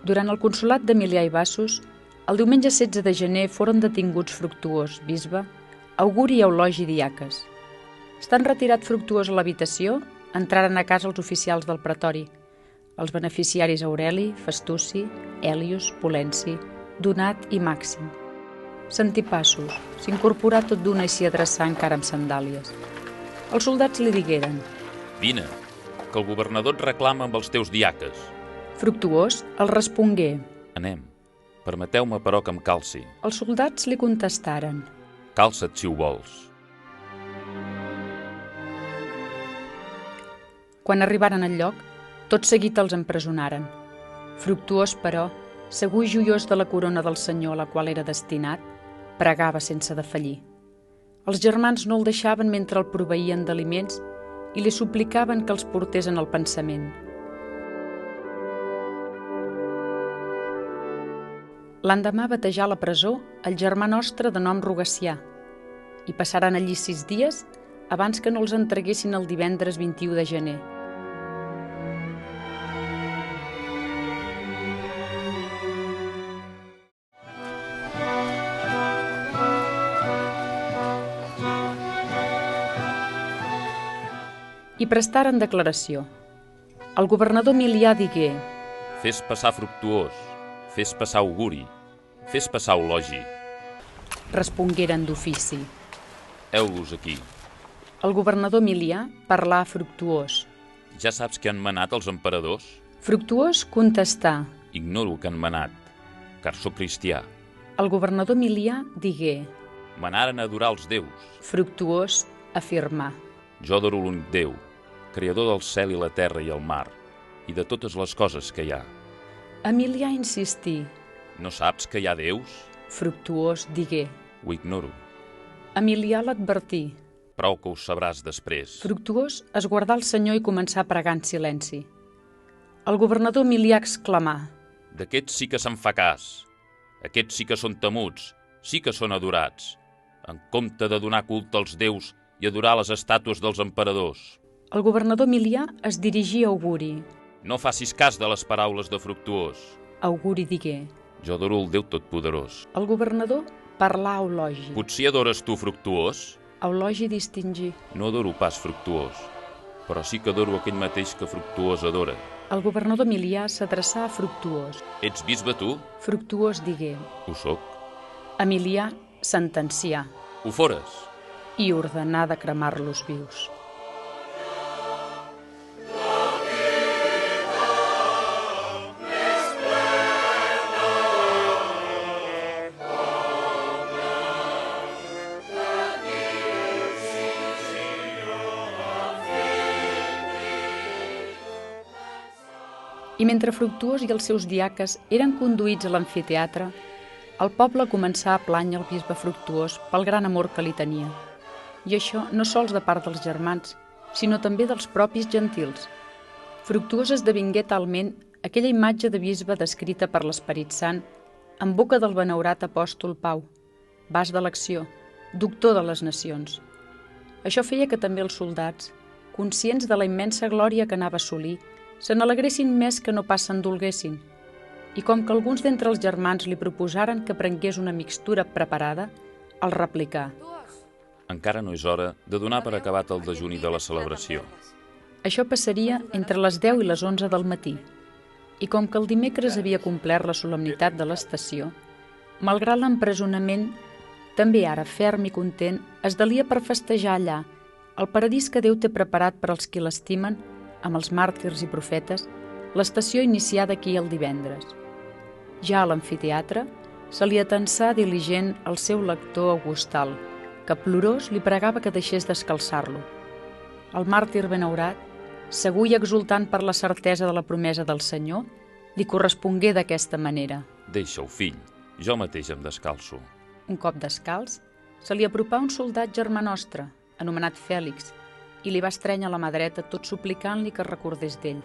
Durant el consolat d'Emilià i Bassos, el diumenge 16 de gener foren detinguts Fructuós, bisbe, Auguri i Eulogi, diaques. Estant retirat Fructuós a l'habitació, entraren a casa els oficials del pretori, els beneficiaris Aureli, Festuci, Hèlius, Pulenci, Donat i Màxim. Sentí passos, s'incorporà tot d'una i s'hi adreçà encara amb sandàlies. Els soldats li digueren: «Vine, que el governador et reclama amb els teus diaques». Fructuós el respongué: «Anem, permeteu-me però que em calci». Els soldats li contestaren: «Calça't si ho vols». Quan arribaren al lloc, tot seguit els empresonaren. Fructuós, però, segur i joiós de la corona del Senyor a la qual era destinat, pregava sense defallir. Els germans no el deixaven mentre el proveïen d'aliments i li suplicaven que els portés en el pensament. L'endemà batejà a la presó el germà nostre de nom Rogacià i passaren allí 6 dies abans que no els entreguessin el divendres 21 de gener. I prestaren declaració. El governador Emilià digué: «Fes passar Fructuós, fes passar Auguri, fes passar Eulogi». Respongueren d'ofici. «Heu-los aquí. El governador Emilià parlà a Fructuós. Ja saps què han manat els emperadors?» Fructuós contestà: «Ignoro què han manat, car sóc cristià». El governador Emilià digué: «Manaren a adorar els déus». Fructuós afirmà: «Jo adoro l'únic Déu, creador del cel i la terra i el mar, i de totes les coses que hi ha». Emilià insistí. «No saps que hi ha déus?» Fructuós digué. «Ho ignoro. Emilià l'advertí. Prou que ho sabràs després». Fructuós es guardà el Senyor i començà a pregar en silenci. El governador Emilià exclamà: «D'aquests sí que se'n fa cas. Aquests sí que són temuts, sí que són adorats, en compte de donar culte als déus i adorar les estàtues dels emperadors». El governador Emilià es dirigí a Auguri. «No facis cas de les paraules de Fructuós». Auguri digué. «Jo adoro el Déu Totpoderós». El governador parlà a Eulogi. «Potser adores tu Fructuós?» Eulogi distingí. «No adoro pas Fructuós, però sí que adoro aquell mateix que Fructuós adora». El governador Emilià s'adreçà a Fructuós. «Ets bisbe tu?» Fructuós digué. «Ho soc». Emilià sentencià. «Ho fores». I ordenà de cremar-los vius. I mentre Fructuós i els seus diaques eren conduïts a l'amfiteatre, el poble començà a plànyer el bisbe Fructuós pel gran amor que li tenia. I això no sols de part dels germans, sinó també dels propis gentils. Fructuós esdevingué talment aquella imatge de bisbe descrita per l'Esperit Sant en boca del benaurat apòstol Pau, bas de l'acció, doctor de les nacions. Això feia que també els soldats, conscients de la immensa glòria que anava a assolir, se n'alegressin més que no pas s'endolguessin, i com que alguns d'entre els germans li proposaren que prengués una mixtura preparada, el replicà: «Encara no és hora de donar per acabat el dejuni de la celebració». Això passaria entre les 10 i les 11 del matí, i com que el dimecres havia complert la solemnitat de l'estació, malgrat l'empresonament, també ara ferm i content, es delia per festejar allà, el paradís que Déu té preparat per als qui l'estimen, amb els màrtirs i profetes, l'estació iniciada aquí el divendres. Ja a l'amfiteatre se li atensà diligent el seu lector Augustal, que plorós li pregava que deixés descalçar-lo. El màrtir benaurat, segur i exultant per la certesa de la promesa del Senyor, li correspongué d'aquesta manera: «Deixa-ho, fill, jo mateix em descalço». Un cop descalç, se li apropà un soldat germà nostre, anomenat Fèlix, i li va estrènyer la mà dreta tot suplicant-li que recordés d'ell.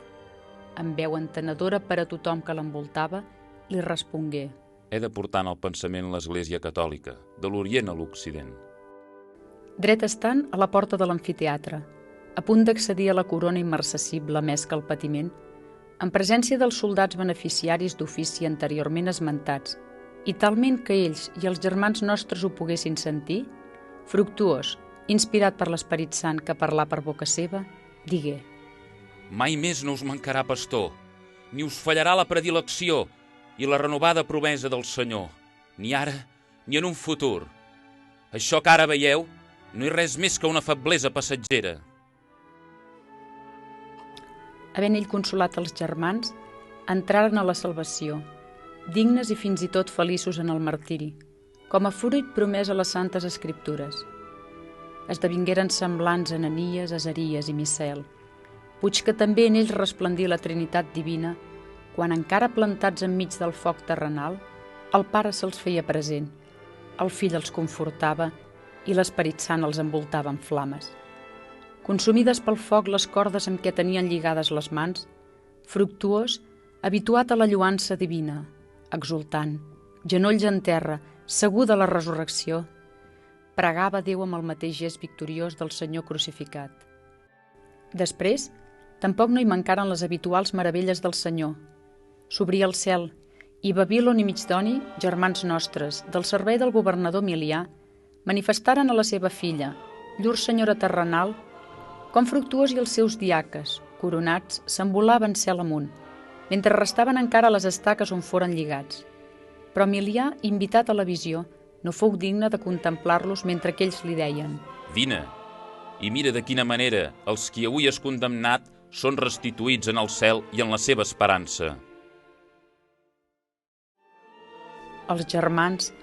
Amb veu entenedora per a tothom que l'envoltava, li respongué: «He de portar en el pensament l'Església Catòlica, de l'Orient a l'Occident». Dret estant a la porta de l'amfiteatre, a punt d'accedir a la corona immarcessible més que el patiment, en presència dels soldats beneficiaris d'ofici anteriorment esmentats, i talment que ells i els germans nostres ho poguessin sentir, Fructuós, inspirat per l'Esperit Sant que parlà per boca seva, digué: Mai més no us mancarà pastor, ni us fallarà la predilecció i la renovada promesa del Senyor, ni ara ni en un futur. Això que ara veieu no és res més que una feblesa passatgera. Havent ell consolat els germans, entraren a la salvació, dignes i fins i tot feliços en el martiri, com a fruit promès a les Santes Escriptures. Esdevingueren semblants a Ananies, Azaries i Misael, puig que també en ells resplendí la Trinitat Divina, quan encara plantats enmig del foc terrenal, el Pare se'ls feia present, el Fill els confortava i l'Esperit Sant els envoltava en flames. Consumides pel foc les cordes amb què tenien lligades les mans, Fructuós, habituat a la lluança divina, exultant, genolls en terra, segur de la resurrecció, pregava Déu amb el mateix gest victoriós del Senyor crucificat. Després, tampoc no hi mancaren les habituals meravelles del Senyor. S'obria el cel, i Babilon i Migdoni, germans nostres, del servei del governador Emilià, manifestaren a la seva filla, llur senyora terrenal, com Fructuós i els seus diaques, coronats, s'envolaven cel amunt, mentre restaven encara les estaques on foren lligats. Però Emilià, invitat a la visió, no fou digne de contemplar-los mentre que ells li deien: Vine, i mira de quina manera els qui avui has condemnat són restituïts en el cel i en la seva esperança. Els germans,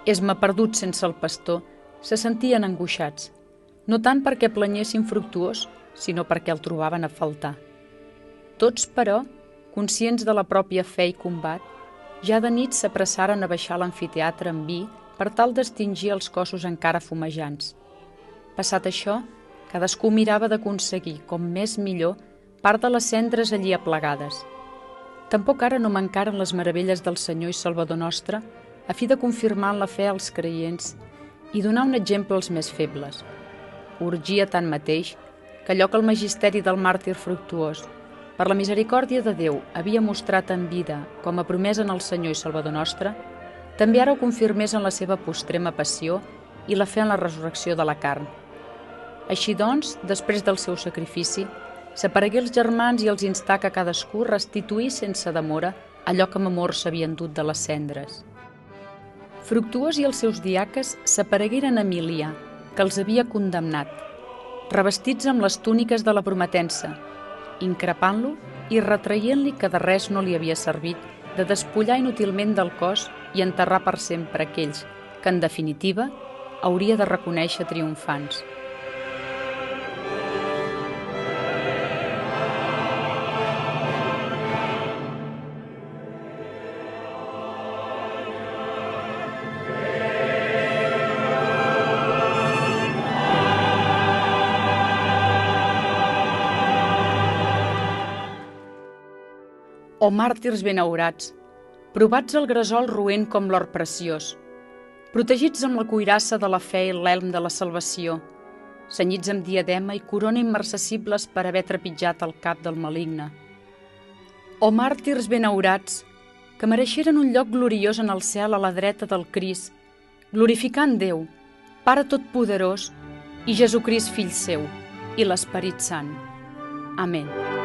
esmaperduts sense el pastor, se sentien angoixats, no tant perquè planyessin Fructuós, sinó perquè el trobaven a faltar. Tots, però, conscients de la pròpia fe i combat, ja de nit s'apressaren a baixar l'amfiteatre amb vi per tal d'extingir els cossos encara fumejants. Passat això, cadascú mirava d'aconseguir, com més millor, part de les cendres allí aplegades. Tampoc ara no mancaren les meravelles del Senyor i Salvador nostre, a fi de confirmar en la fe als creients i donar un exemple als més febles. Urgia tanmateix que allò que el magisteri del màrtir Fructuós, per la misericòrdia de Déu, havia mostrat en vida com a promesa en el Senyor i Salvador nostre, també ara ho confirmés en la seva postrema passió i la fe en la resurrecció de la carn. Així doncs, després del seu sacrifici, s'aparegué els germans i els instà que cadascú restituís sense demora allò que amb amor s'havien dut de les cendres. Fructuós i els seus diaques s'aparegueren a Emilià, que els havia condemnat, revestits amb les túniques de la prometença, increpant-lo i retraient-li que de res no li havia servit de despullar inútilment del cos i enterrar per sempre aquells que, en definitiva, hauria de reconèixer triomfants. O màrtirs benaurats, provats al gresol roent com l'or preciós, protegits amb la cuirassa de la fe i l'elm de la salvació, cenyits amb diadema i corona immarcessibles per haver trepitjat el cap del maligne. O màrtirs benaurats, que mereixeren un lloc gloriós en el cel a la dreta del Crist, glorificant Déu, Pare Totpoderós, i Jesucrist, Fill seu, i l'Esperit Sant. Amén.